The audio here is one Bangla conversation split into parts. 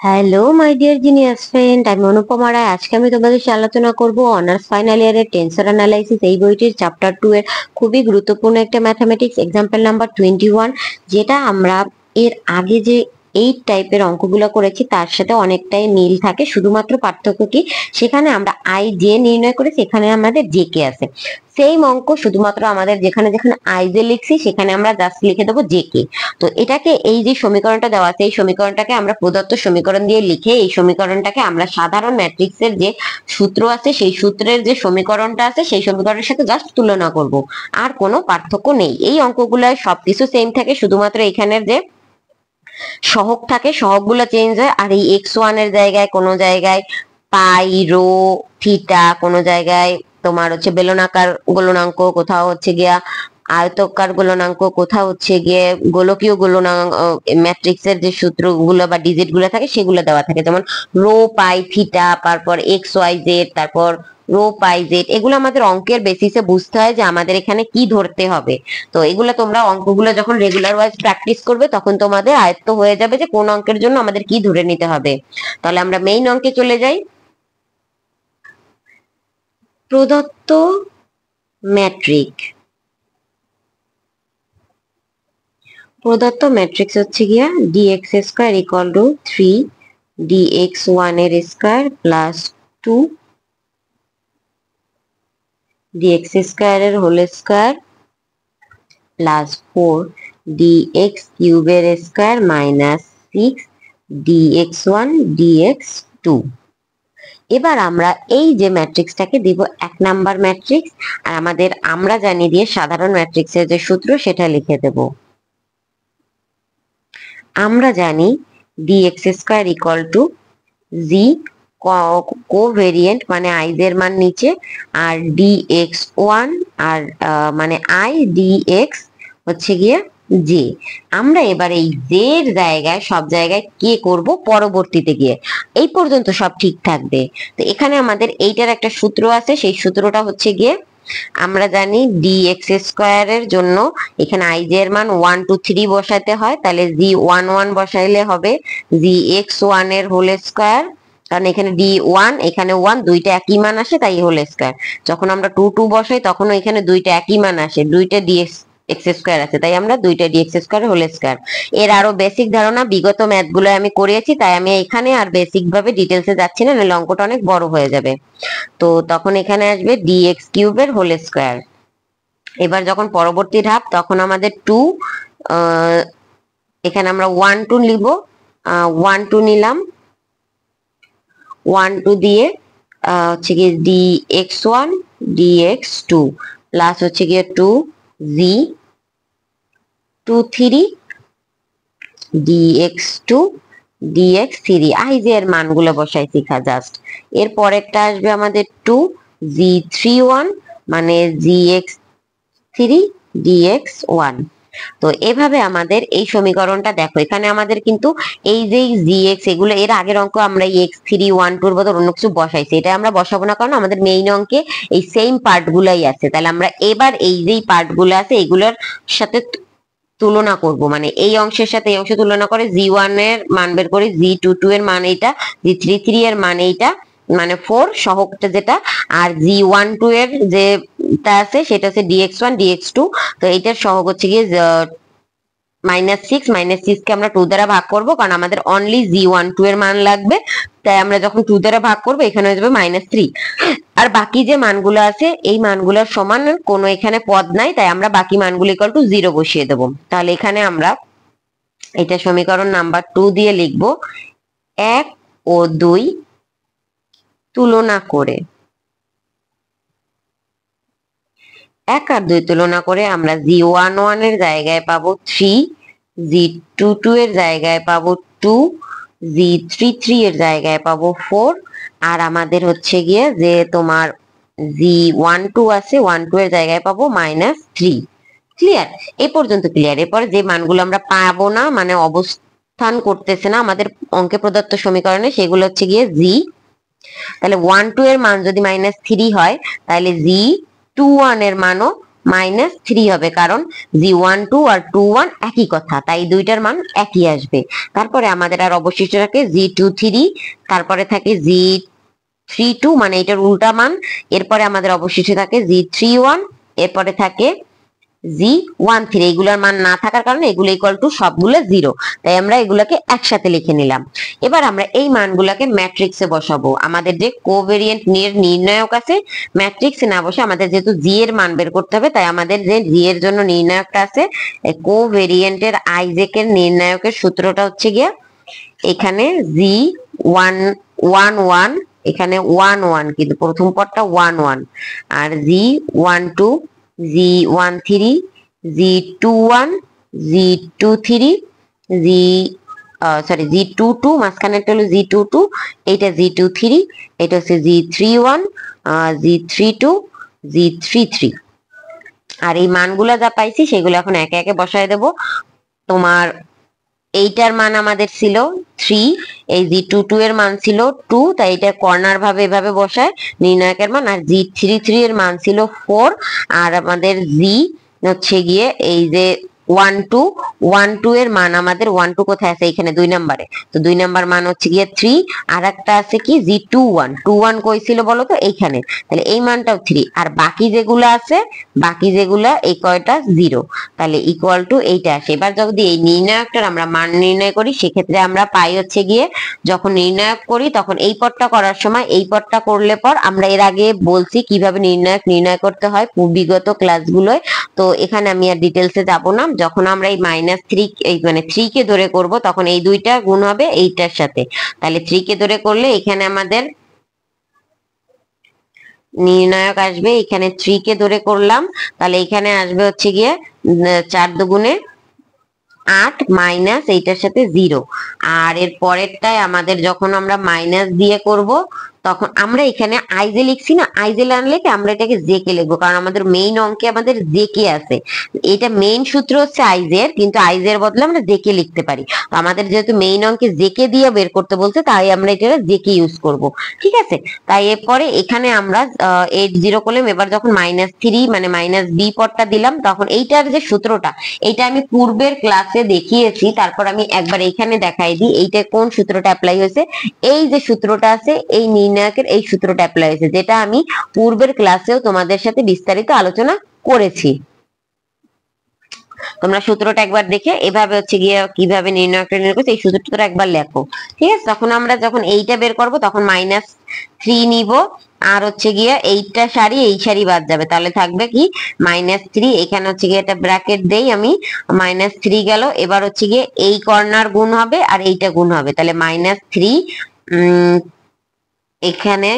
Hello my dear genius friend, আমি অনুপমা রায়। আজকে আমি তোমাদের সাথে আলোচনা করব অনার্স ফাইনাল ইয়ারের টেন্সর অ্যানালাইসিস এই বইটির চ্যাপ্টার 2 এর খুবই গুরুত্বপূর্ণ একটা ম্যাথামেটিক্স এক্সাম্পল নাম্বার 21, যেটা আমরা এর আগে যে 8 টাইপের অঙ্কগুলো করেছি তার সাথে অনেকটাই মিল থাকে। শুধুমাত্র পার্থক্য কি, সেখানে আমরা আই জে নির্ণয় করেছি, এখানে আমাদের জে কে আছে। সেম অঙ্ক, শুধুমাত্র আমাদের যেখানে যেখানে আই জে লিখছি সেখানে আমরা জাস্ট লিখে দেবো জে কে। তো এটাকে, এই যে সমীকরণটা দেওয়া আছে এই সমীকরণটাকে আমরা প্রদত্ত সমীকরণ দিয়ে লিখে এই সমীকরণটাকে আমরা সাধারণ ম্যাট্রিক্সের যে সূত্র আছে সেই সূত্রের যে সমীকরণটা আছে সেই সমীকরণের সাথে জাস্ট তুলনা করব। আর কোনো পার্থক্য নেই, এই অঙ্কগুলোয় সবকিছু সেম থাকে, শুধুমাত্র এখানের যে সহগ থাকে সহগগুলো চেঞ্জ হয়। আর এই x1 এর জায়গায় কোনো জায়গায় পাই রো থিটা, কোনো জায়গায় তোমার হচ্ছে বেলনাকার গলনাঙ্ক, কোথাও হচ্ছে গিয়া আয়তকার গলনাঙ্ক, কোথাও হচ্ছে গিয়ে গোলকীয় গলনাঙ্ক, ম্যাট্রিক্সের যে সূত্রগুলো বা ডিজিট গুলো থাকে সেগুলো দেওয়া থাকে, যেমন রো পাই থিটা, তারপর এক্স ওয়াই জেড, তারপর রো পাই জেড। এগুলো আমাদের অঙ্কের বেসিসে বুঝতে হয় যে আমাদের এখানে কি ধরতে হবে। তো এগুলো তোমরা অঙ্কগুলো যখন রেগুলার ওয়াইজ প্র্যাকটিস করবে তখন তোমাদের আয়ত্ত হয়ে যাবে যে কোন অঙ্কের জন্য আমাদের কি ধরে নিতে হবে। তাহলে আমরা মেইন অঙ্কে চলে যাই। প্রদত্ত ম্যাট্রিক্স হচ্ছে গিয়া DX square equal to 3 DX 1 এর স্কোয়ার প্লাস 2 ডিএক্স স্কোয়ার এর হোল স্কোয়ার প্লাস 4 ডিএক্স কিউবের স্কোয়ার মাইনাস 6 ডিএক্স 1 ডিএক্স 2। এবার আমরা এই যে ম্যাট্রিক্সটাকে দিব 1 নাম্বার ম্যাট্রিক্স, আর আমরা জানি দিয়ে সাধারণ ম্যাট্রিক্সের যে সূত্র সেটা লিখে দেব। আমরা জানি DX square equal to G covariant মানে আই এর মান নিচে, আর ডিএক্স 1 আর মানে আই ডিএক্স হচ্ছে গিয়ে জে। আমরা এবার এই জে এর জায়গায় সব জায়গায় কে করব পরবর্তীতে গিয়ে, এই পর্যন্ত সব ঠিক থাকবে। তো এখানে আমাদের এইটার একটা সূত্র আছে, সেই সূত্রটা হচ্ছে গিয়ে আমরা জানি ডিএক্স স্কোয়ার এর জন্য এখানে আই জে এর মান 1 2 3 বসাতে হয়, তাহলে জি 1 1 বসাইলে হবে জি এক্স 1 এর হোল স্কোয়ার, কারণ এখানে ডি 1 এখানে 1 দুইটা একই মান আসে তাই হোল স্কোয়ার। যখন আমরা 2 2 বসাই তখন এখানে দুইটা একই মান আসে, দুইটা ডিএক্স এক্স স্কোয়ার আছে তাই আমরা দুইটা ডিএক্স স্কোয়ার হোল স্কোয়ার। এর আরো বেসিক ধারণা বিগত ম্যাথ গুলো আমি করিয়েছি, তাই আমি এখানে আর বেসিক ভাবে ডিটেলসে যাচ্ছি না, নাহলে অঙ্কটা অনেক বড় হয়ে যাবে। তো তখন এখানে আসবে ডিএক্স কিউবের হোল স্কোয়ার। এবার যখন পরবর্তী ধাপ তখন আমাদের 2, এখানে আমরা 1 2 নিব, 1 2 নিলাম, 1 2 দিয়ে হচ্ছে গিয়ে ডিএক্স 1 ডিএক্স 2 প্লাস হচ্ছে গিয়ে 2 জি 2 3 ডিএক্স 2 ডিএক্স 3, আই যে এর মানগুলো বসাইছি জাস্ট। এর পরেরটা আসবে আমাদের 2 জি 3 1 মানে জিএক্স 3 ডিএক্স 1। তো এভাবে আমাদের এই সমীকরণটা দেখো, এখানে আমাদের কিন্তু এই যে জিএক্স এগুলো এর আগের অঙ্ক আমরা এক্স 3 1 2 এর বদল অন্য কিছু বসাইছি, এটা আমরা বসাবো না কারণ আমাদের মেইন অঙ্কে এই সেম পার্ট গুলাই আছে। তাহলে আমরা এবার এই যে পার্ট গুলো আছে এগুলোর সাথে তুলনা করব, মানে এই অংশের সাথে এই অংশ তুলনা করে জি 1 এর মান বের করি, জি 2 2 এর মান এইটা, জি 3 3 এর মান এইটা মানে 4 সহগটা যেটা, আর জি 1 2 এর যেটা আছে সেটা হচ্ছে ডিএক্স 1 ডিএক্স 2। তো এইটার সহগ হচ্ছে গিয়ে -6 কে আমরা 2 দ্বারা ভাগ করব কারণ আমাদের অনলি জি 1 2 এর মান লাগবে, তাই আমরা যখন 2 দ্বারা ভাগ করব এখানে হয়ে যাবে -3। আর বাকি যে মানগুলো আছে এই মানগুলোর সমান কোনো এখানে পদ নাই, তাই আমরা বাকি মানগুলো ইকুয়াল টু 0 বসিয়ে দেব। তাহলে এখানে আমরা এটা সমীকরণ নাম্বার 2 দিয়ে লিখব 1 ও 2 তুলনা করে, 1 আর 2 তুলনা করে আমরা জি 1 1 এর জায়গায় পাবো 3, জি 2 2 এর জায়গায় পাবো 2, জি 3 3 এর জায়গায় পাবো 4, আর আমাদের হচ্ছে গিয়ে যে তোমার জি 1 2 আছে 1 2 এর জায়গায় পাবো -3। ক্লিয়ার? এই পর্যন্ত ক্লিয়ার। এরপর যে মানগুলো আমরা পাবো না মানে অবস্থান করতেছে না আমাদের অঙ্কে প্রদত্ত সমীকরণে সেগুলো হচ্ছে গিয়ে জি, তাহলে 1 2 এর মান যদি -3 হয় তাহলে জি 2 1 এর মানও -3 হবে, কারণ G12 আর 21 একই কথা, তাই দুইটার মান একই আসবে। তারপরে আমাদের আর অবশিষ্ট থাকে G23, তারপরে থাকে G32 মানে এটার উল্টা মান, এরপরে আমাদের অবশিষ্ট থাকে G31, এরপরে থাকে G13। এগুলোর মান না থাকার কারণে এগুলো ইকুয়াল টু সবগুলো 0, তাই আমরা এগুলাকে একসাথে লিখে নিলাম। এবার আমরা এই মানগুলাকে ম্যাট্রিক্সে বসাবো। আমাদের যে কোভেরিয়েন্ট নির্ণায়ক আছে, ম্যাট্রিক্সে না বসে আমাদের যেহেতু জি এর মান বের করতে হবে, তাই আমাদের যে জি এর জন্য নির্ণায়কটা আছে, কোভেরিয়েন্টের আইজেকের নির্ণায়কের সূত্রটা হচ্ছে গিয়া এখানে G111, এখানে 11, কিন্তু প্রথম পদটা 11, আর G12, G13, G21, G23, G22, মাঝখানেরটা হলো G22, এইটা G23, এটা হচ্ছে G31, G32, G33। আর এই মানগুলা যা পাইছি সেগুলো এখন একে একে বসায় দেব। তোমার এইটার মান আমাদের ছিল 3, এই G22 এর মান ছিল 2, তাই এটা কর্নার ভাবে এভাবে বসায় নির্ণায়কের মান। আর G33 এর মান ছিল 4, আর আমাদের G হচ্ছে গিয়ে এই যে 12 এর মান, আমাদের 12 কোথায় আছে, এখানে 2 নম্বরে, তো 2 নাম্বার মান হচ্ছে গিয়ে 3। আর একটা আছে কি G21 কই ছিল বলো তো, এইখানে, তাহলে এই মানটাও 3। আর বাকি যেগুলো আছে, বাকি যেগুলা এই কয়টা 0, তাহলে ইকুয়াল টু এইটা আসে। এবার যদি এই নির্ণায়কটার আমরা মান নির্ণয় করি, সেক্ষেত্রে আমরা পাই হচ্ছে গিয়ে, যখন নির্ণায়ক করি তখন এই পদটা করার সময় এই পদটা করলে পর, আমরা এর আগে বলছি কিভাবে নির্ণায়ক নির্ণয় করতে হয় বিগত ক্লাসগুলোয়, তো এখানে আমি আর ডিটেলসে যাব না। যখন আমরা এই -3 এই মানে 3 কে ধরে করব, তখন এই দুইটা গুণ হবে এইটার সাথে, তাহলে 3 কে ধরে করলে এখানে আমাদের নির্ণায়ক আসবে, এখানে 3 কে ধরে করলাম, তাহলে এখানে আসবে হচ্ছে গিয়ে 4 দুগুণে 8 মাইনাস এইটার সাথে 0। আর এর পরেরটায় আমাদের যখন আমরা মাইনাস দিয়ে করব, তখন আমরা এখানে আইজে লিখছি না, আইজে আনলে কি আমরা এটাকে জে কে লিখবো, কারণ আমাদের মেইন অঙ্কে আমাদের জে কে আছে। এটা মেইন সূত্র হচ্ছে আইজের, কিন্তু আইজের বদলে আমরা জে কে লিখতে পারি। তো আমাদের যেহেতু মেইন অঙ্কে জে কে দিয়ে বের করতে বলছে, তাই আমরা এটা জে কে ইউজ করব, ঠিক আছে। তাই এরপরে এখানে আমরা 8 করলাম। এবার যখন -3 মানে মাইনাস বি পদটা দিলাম, তখন এইটার যে সূত্রটা, এইটা আমি পূর্বের ক্লাসে দেখিয়েছি, তারপর আমি একবার এখানে দেখাই দিই এইটা কোন সূত্রটা অ্যাপ্লাই হয়েছে। এই যে সূত্রটা আছে, এই নির্ণায়কের এই সূত্রটা অ্যাপ্লাই হয়েছে, যেটা আমি পূর্বের ক্লাসেও তোমাদের সাথে বিস্তারিত আলোচনা করেছি। তোমরা সূত্রটা একবার দেখে এভাবে হচ্ছে গিয়ে কিভাবে নির্ণায়কটা নির্ণয় করছে এই সূত্রটা একবার লেখো, ঠিক আছে। তখন আমরা যখন এইটা বের করব, তখন -3 নিব, আর হচ্ছে গিয়ে এইটা সারি এই সারি বাদ যাবে, তাহলে থাকবে কি -3। এখানে হচ্ছে গিয়ে একটা ব্র্যাকেট দেই আমি, -3 গেল। এবার হচ্ছে গিয়ে এই কর্নার গুণ হবে আর এইটা গুণ হবে, তাহলে -3 এখানে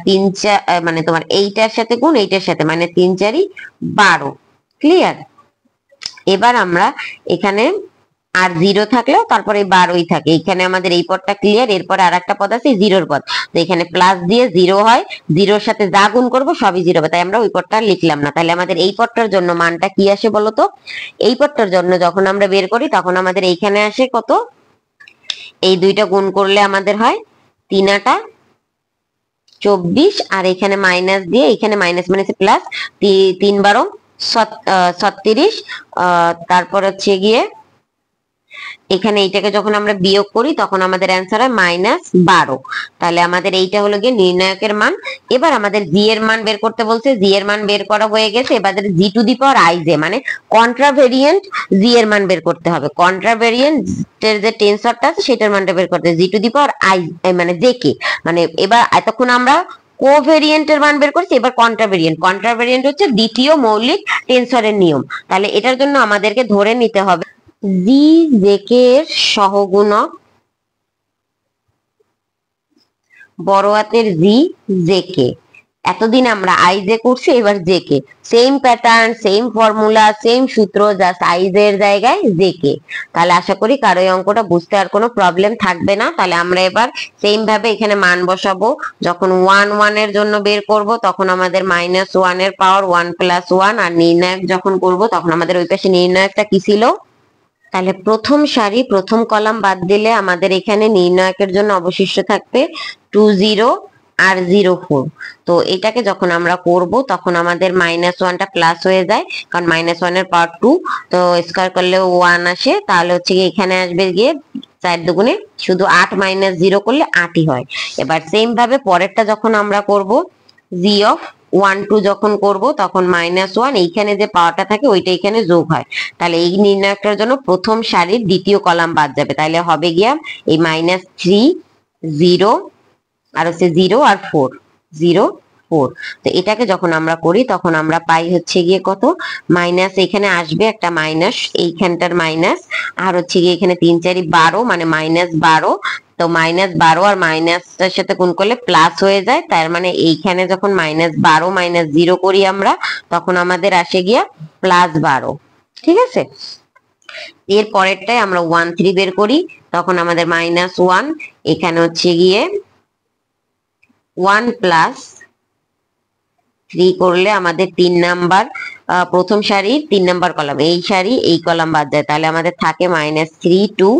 3 4 মানে তোমার এইটার সাথে গুণ এইটার সাথে, মানে 3 4 12, ক্লিয়ার। এবার আমরা এখানে আর 0 থাকলেও তারপরে 12ই থাকে, এখানে আমাদের এই পদটা ক্লিয়ার। এরপরে আর একটা পদ আছে 0-র পদ, তো এখানে প্লাস দিয়ে 0 হয়, 0-র সাথে যা গুণ করবো সবই 0 হবে, তাই আমরা ওই পদটা লিখলাম না। তাহলে আমাদের এই পদটার জন্য মানটা কি আসে বলতো, এই পদটার জন্য যখন আমরা বের করি, তখন আমাদের এইখানে আসে কত, এই দুইটা গুণ করলে আমাদের হয় 3 8 24, আর এখানে মাইনাস দিয়ে, এখানে মাইনাস মানে প্লাস, 3 12 36, তারপর হচ্ছে গিয়ে এখানে এইটাকে যখন আমরা বিয়োগ করি, তখন আমাদের অ্যান্সার হয় -12। তাহলে আমাদের এইটা হলো গিয়ে নির্ণায়কের মান। এবার আমাদের জি এর মান বের করতে বলছে, জি এর মান বের করা হয়ে গেছে। এবার G⁻I মানে কন্ট্রাভেরিয়েন্ট জি এর মান বের করতে হবে। কন্ট্রাভেরিয়েন্টের যে টেন্সরটা আছে সেটার মানটা বের করতে হবে, G⁻I মানে জেকে, মানে এবার এতক্ষণ আমরা কোভেরিয়েন্টের মান বের করছি, এবার কন্ট্রাভেরিয়েন্ট হচ্ছে দ্বিতীয় মৌলিক টেন্সরের নিয়ম। তাহলে এটার জন্য আমাদেরকে ধরে নিতে হবে জি জেকে এর সহগুণক, বড় হাতের জি জেকে। এতদিন আমরা আই জে করছি, এবার JK, same pattern, same formula, same সূত্র, জাস্ট আইজের জায়গায় জেকে। তাহলে আশা করি কারো এই অঙ্কটা বুঝতে আর কোনো প্রবলেম থাকবে না। তাহলে আমরা এবার সেম ভাবে এখানে মান বসাবো। যখন 1 এর জন্য বের করব, তখন আমাদের -1 এর পাওয়ার 1 + 1, আর নির্ণায়ক যখন করব তখন আমাদের ওই পাশে নির্ণায়কটা কি ছিল, তাহলে প্রথম সারি প্রথম কলাম বাদ দিলে আমাদের এখানে নির্ণায়কের জন্য অবশিষ্ট থাকবে 20, আর 0 4। তো এটাকে যখন আমরা করব তখন আমাদের -1টা প্লাস হয়ে যায়, কারণ -1 এর পাওয়ার 2, তো স্কয়ার করলে 1 আসে, তাহলে হচ্ছে গিয়ে এখানে আসবে গিয়ে 4 দুগুণে শুধু 8 -0 করলে 8ই হয়। এবার সেম ভাবে পরেরটা যখন আমরা করব g অফ 1 2 যখন করব তখন -1 এইখানে যে পাওয়ারটা থাকে ওইটা এখানে যোগ হয়, তাহলে এই নির্ণয়টার জন্য প্রথম সারির দ্বিতীয় কলাম বাদ যাবে, তাহলে হবে গিয়া এই -3 0 আর হচ্ছে 0 আর 4 0 4। তো এটাকে যখন আমরা করি তখন আমরা পাই হচ্ছে গিয়ে কত, মাইনাস এখানে আসবে একটা মাইনাস, এইখানটার মাইনাস, আর হচ্ছে গিয়ে এখানে 3 4 12 মানে -12। তো -12 আর মাইনাসটার সাথে গুণ করলে প্লাস হয়ে যায়, তার মানে এইখানে যখন -12 -0 করি আমরা তখন আমাদের আসে গিয়া +12। ঠিক আছে, এর পরেরটাই আমরা 1 3 বের করি, তখন আমাদের -1, এখানে হচ্ছে গিয়ে 1 + 3 করলে আমাদের 3 নাম্বার, প্রথম সারির 3 নাম্বার কলাম, এই সারি এই কলাম বাদ যায়, তাহলে আমাদের থাকে -3 2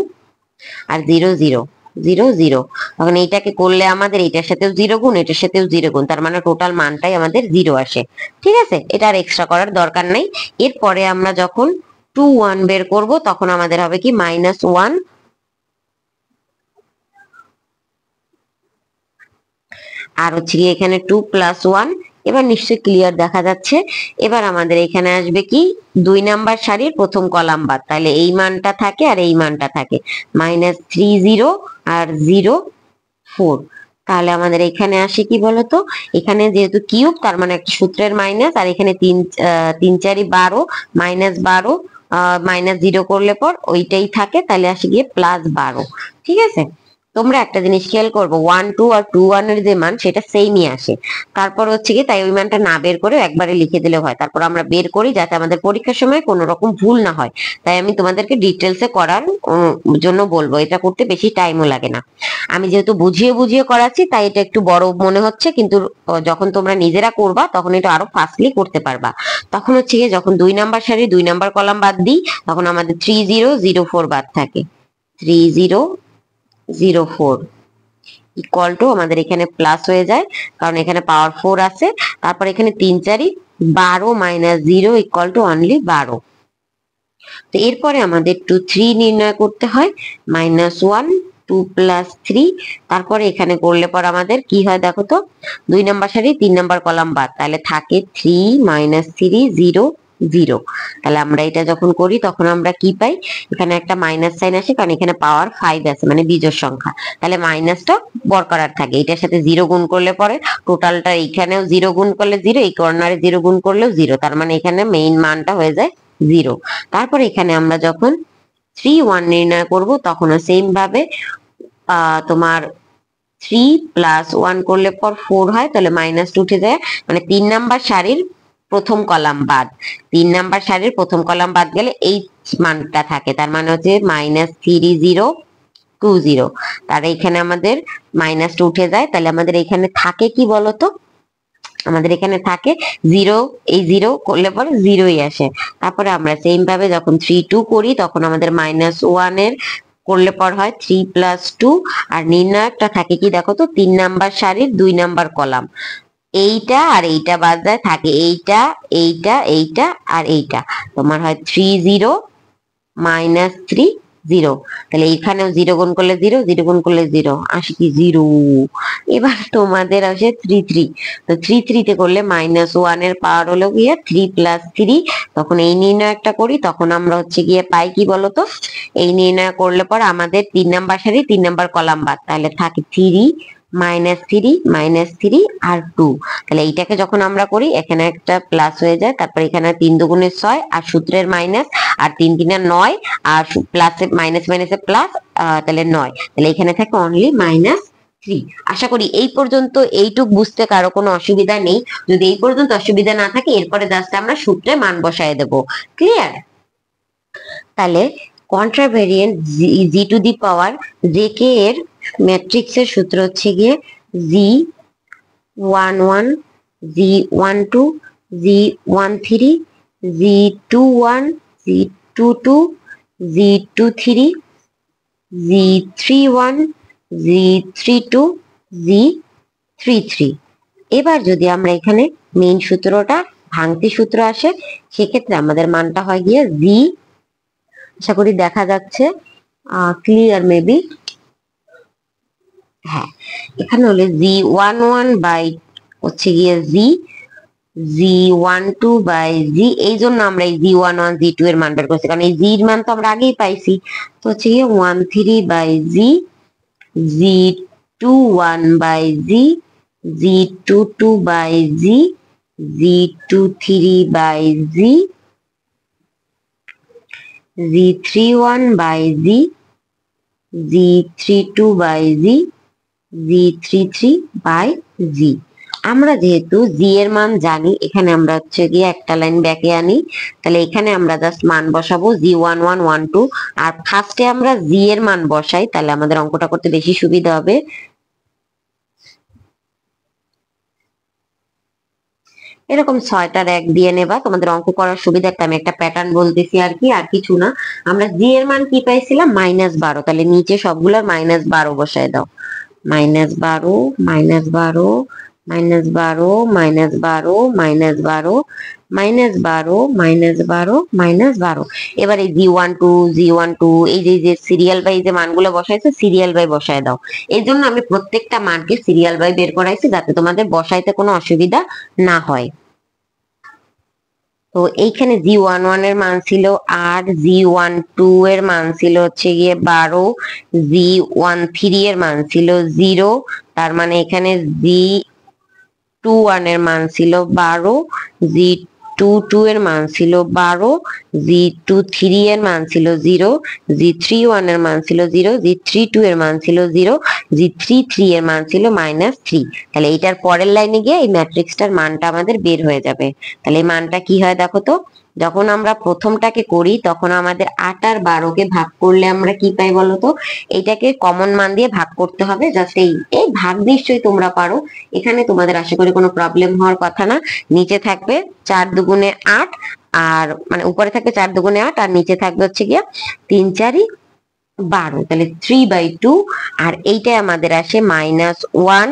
আর 0 0 0 0। তখন এইটাকে করলে আমাদের এটার সাথেও 0 গুণ, এটার সাথেও 0 গুণ, তার মানে টোটাল মানটাই আমাদের 0 আসে। ঠিক আছে, এটা আর এক্সট্রা করার দরকার নাই। এরপরে আমরা যখন 2 1 বের করব তখন আমাদের হবে কি -1 আর হচ্ছে কি এখানে 2 + 1। এবার নিশ্চয়ই ক্লিয়ার দেখা যাচ্ছে। এবার আমাদের এখানে আসবে কি 2 নাম্বার সারির প্রথম কলাম বাদ, তাহলে এই মানটা থাকে আর এই মানটা থাকে, -3 0 আর 0 4। তাহলে আমাদের এখানে আসে কি বলতো, এখানে যেহেতু কিউব তার মানে একটা সূত্রের মাইনাস, আর এখানে 3 3 4 12 -12 -0 করলে পর ওইটাই থাকে, তাহলে আসে গিয়ে +12। ঠিক আছে, তোমরা একটা জিনিস খেয়াল করবো, 1 2 আর 2 1 এর যে মান সেটা সেমই আসে। তারপর হচ্ছে কি তাই ওই মানটা না বের করে একবারে লিখে দিলে হয়, তারপর আমরা বের করি যাতে আমাদের পরীক্ষার সময় কোনো রকম ভুল না হয়। তাই আমি তোমাদেরকে ডিটেলসে করার জন্য বলবো, এটা করতে বেশি টাইমও লাগে না। আমি যেহেতু বুঝিয়ে বুঝিয়ে করাচ্ছি তাই এটা একটু বড় মনে হচ্ছে, কিন্তু যখন তোমরা নিজেরা করবা তখন এটা আরো ফাস্টলি করতে পারবা। তখন হচ্ছে কি যখন 2 নাম্বার সারি 2 নাম্বার কলাম বাদ দিই তখন আমাদের 3 0 0 4 বাদ থাকে, 3 0 0 4 ইকুয়াল টু আমাদের এখানে প্লাস হয়ে যায়, কারণ এখানে পাওয়ার 4 আছে। তারপর এখানে 3 4 12 -0 ইকুয়াল টু অনলি 12। তো এরপরে আমাদের 2 3 নির্ণয় করতে হয়, -1 2 + 3। তারপরে এখানে করলে পর আমাদের কি হয় দেখো তো, 2 নাম্বার সারি 3 নাম্বার কলাম বাদ, তাহলে থাকে 3 -3 0 0। তাহলে আমরা এটা যখন করি তখন আমরা কি পাই, এখানে একটা মাইনাস সাইন আসে, কারণ এখানে পাওয়ার 5 আছে মানে বিজোড় সংখ্যা, তাহলে মাইনাসটা বরকরার থাকে। এটার সাথে 0 গুণ করলে পরে টোটালটা, এখানেও 0 গুণ করলে 0, এই কর্নারে 0 গুণ করলেও 0, তার মানে এখানে মেইন মানটা হয়ে যায় 0। তারপর এখানে আমরা যখন 3 1 নির্ণয় করব তখনও সেম ভাবে তোমার 3 + 1 করলে পর 4 হয়, তাহলে -2 উঠে যায়, মানে 3 নাম্বার সারির প্রথম কলাম বাদ, 3 নাম্বার সারির প্রথম কলাম বাদ গেলে এই মানটা থাকে, তার মানে হচ্ছে -3 0 2 0। তার এখানে আমাদের -2 উঠে যায়, তাহলে আমাদের এখানে থাকে কি বলতো, আমাদের এখানে থাকে 0, এই 0 করলে পরে 0ই আসে। তারপরে আমরা সেম ভাবে যখন 3 2 করি তখন আমাদের -1 এর করলে পর হয় 3 + 2, আর নির্ণায়কটা থাকে কি দেখো তো, 3 নাম্বার সারির 2 নাম্বার কলাম, এইটা আর এইটা বাদ যায়, থাকে এইটা এইটা এইটা আর এইটা, তোমার হয় 3 0 -3 0। তাহলে এখানেও 0 গুণ করলে 0, 0 গুণ করলে 0 আসে কি 0। এবার তোমাদের আসে 3 3। তো 3 3 তে করলে -1 এর পাওয়ার হলো গিয়ে 3 + 3। তখন এই নির্ণয়টা করি তখন আমরা হচ্ছে গিয়ে পাই কি বলতো, এই নির্ণয় করলে পর আমাদের 3 নাম্বার সারি 3 নাম্বার কলাম বাদ, তাহলে থাকে 3 -3 -3 আর 2। তাহলে এইটাকে যখন আমরা করি এখানে একটা প্লাস হয়ে যায়, তারপর এখানে 3 দুগুণে 6 আর সূত্রের মাইনাস, আর 3 3 9, আর প্লাসে মাইনাস মাইনাসে প্লাস, তাহলে 9, তাহলে এখানে থাকে অনলি -3। আশা করি এই পর্যন্ত এইটুক বুঝতে কারো কোনো অসুবিধা নেই। যদি এই পর্যন্ত অসুবিধা না থাকে এরপরে জাস্ট আমরা সূত্রে মান বসায় দেব। ক্লিয়ার? তাহলে কন্ট্রাভেরিয়েন্ট জি টু দি পাওয়ার জেকে এর ম্যাট্রিক্সের সূত্র হচ্ছে গিয়ে G11 G12 G13 G21 G22 G23 G31 G32 G33 3 এবার যদি আমরা এখানে মেইন সূত্রটা ভাঙতি সূত্র আসে, সেক্ষেত্রে আমাদের মানটা হয় গিয়ে জি, আশা করি দেখা যাচ্ছে, ক্লিয়ার মেবি, হ্যাঁ, এখানে হলে G11 বাই হচ্ছে গিয়ে G12 বাই জি, এই জন্য আমরা এই G11 G2 এর মান বের করছি, কারণ এই জি এর মান তো আমরা আগেই পাইছি। তো হচ্ছে গিয়ে 13 by G, G21 by G, G22 by G, G23 by G, G31 by G, G32 by G, G33 by G. আমরা যেহেতু জি এর মান জানি, এখানে আমরা হচ্ছে গিয়ে একটা লাইন ব্যাকে আনি, তাহলে এখানে আমরা জাস্ট মান বসাবো G1112, আর ফার্স্টে আমরা জি এর মান বসাই, তাহলে আমাদের অঙ্কটা করতে বেশি সুবিধা হবে। এরকম 6টার 1 দিয়ে নেবা, তোমাদের অঙ্ক করার সুবিধার্থে আমি একটা প্যাটার্ন বলতেছি আর কি, আর কিছু না। আমরা জি এর মান কি পাইছিলাম, -12, তাহলে নিচে সবগুলোর -12 বসায় দাও। -12, -12, -12, -12, -12, -12, -12, -12। এবার এই G12 এই যে সিরিয়াল বাই যে মানগুলো বসাইছে, সিরিয়াল বাই বসায় দাও। এই জন্য আমি প্রত্যেকটা মানকে সিরিয়াল বাই বের করাইছি, যাতে তোমাদের বসাইতে কোনো অসুবিধা না হয়। তো এইখানে G11 এর মান ছিল 8, G12 এর মান ছিল হচ্ছে গিয়ে 12, G13 এর মান ছিল 0, তার মানে এখানে G21 এর মান ছিল 12, G22 এর মান ছিল 12, G23 এর মান ছিল 0, G31 এর মান ছিল 0, G32 এর মান ছিল 0, G33 এর মান ছিল -3। তাহলে এইটার পরের লাইনে গিয়ে এই ম্যাট্রিক্সটার মানটা আমাদের বের হয়ে যাবে। তাহলে এই মানটা কি হয় দেখো তো, যখন আমরা প্রথমটাকে করি তখন আমাদের 8 আর 12কে ভাগ করলে আমরা কি পাই বলতো, এইটাকে কমন মান দিয়ে ভাগ করতে হবে। জাস্ট এই ভাগ নিশ্চয়ই তোমরা পারো, এখানে তোমাদের আশা করি কোনো প্রবলেম হওয়ার কথা না। নিচে থাকবে 4 দুগুণে 8, আর মানে উপরে থাকবে 4 দুগুণে 8, আর নিচে থাকবে হচ্ছে গিয়ে 3 4 12, তাহলে 3/2। আর এইটাই আমাদের আসে -1,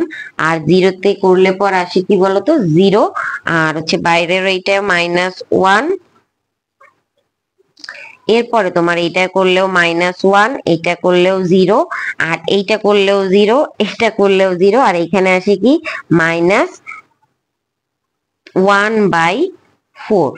আর জিরোতে করলে পর আসে কি বলতো 0, আর হচ্ছে বাইরের এইটা -1। এরপরে তোমার এইটা করলেও -1, এইটা করলেও 0, আর এইটা করলেও 0, এটা করলেও 0, আর এখানে আসে কি -1/4।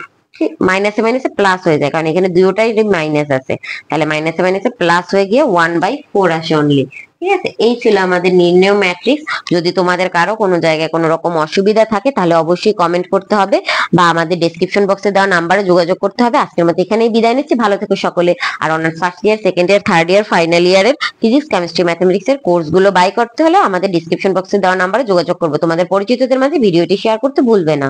মাইনাসে মাইনাসে প্লাস হয়ে যায়, কারণ এখানে দুটোটাই মাইনাস আছে, তাহলে মাইনাসে মাইনাসে প্লাস হয়ে গিয়ে 1/4 আসে অনলি। ঠিক আছে, এই ছিল আমাদের নির্ণয় ম্যাট্রিক্স। যদি তোমাদের কারো কোনো জায়গায় কোনো রকম অসুবিধা থাকে তাহলে অবশ্যই কমেন্ট করতে হবে, বা আমাদের ডেসক্রিপশন বক্সে দেওয়া নাম্বারে যোগাযোগ করতে হবে। আজকের মতো এখানেই বিদায় নিচ্ছি, ভালো থেকো সকলে। আর honours first year, second year, third year, final ইয়ারের ফিজিক্স, কেমিস্ট্রি, ম্যাথমেটিক্স এর কোর্সগুলো বাই করতে হলে আমাদের ডেসক্রিপশন বক্সে দেওয়া নাম্বারে যোগাযোগ করবে। তোমাদের পরিচিতদের মাঝে ভিডিওটি শেয়ার করতে ভুলবে না।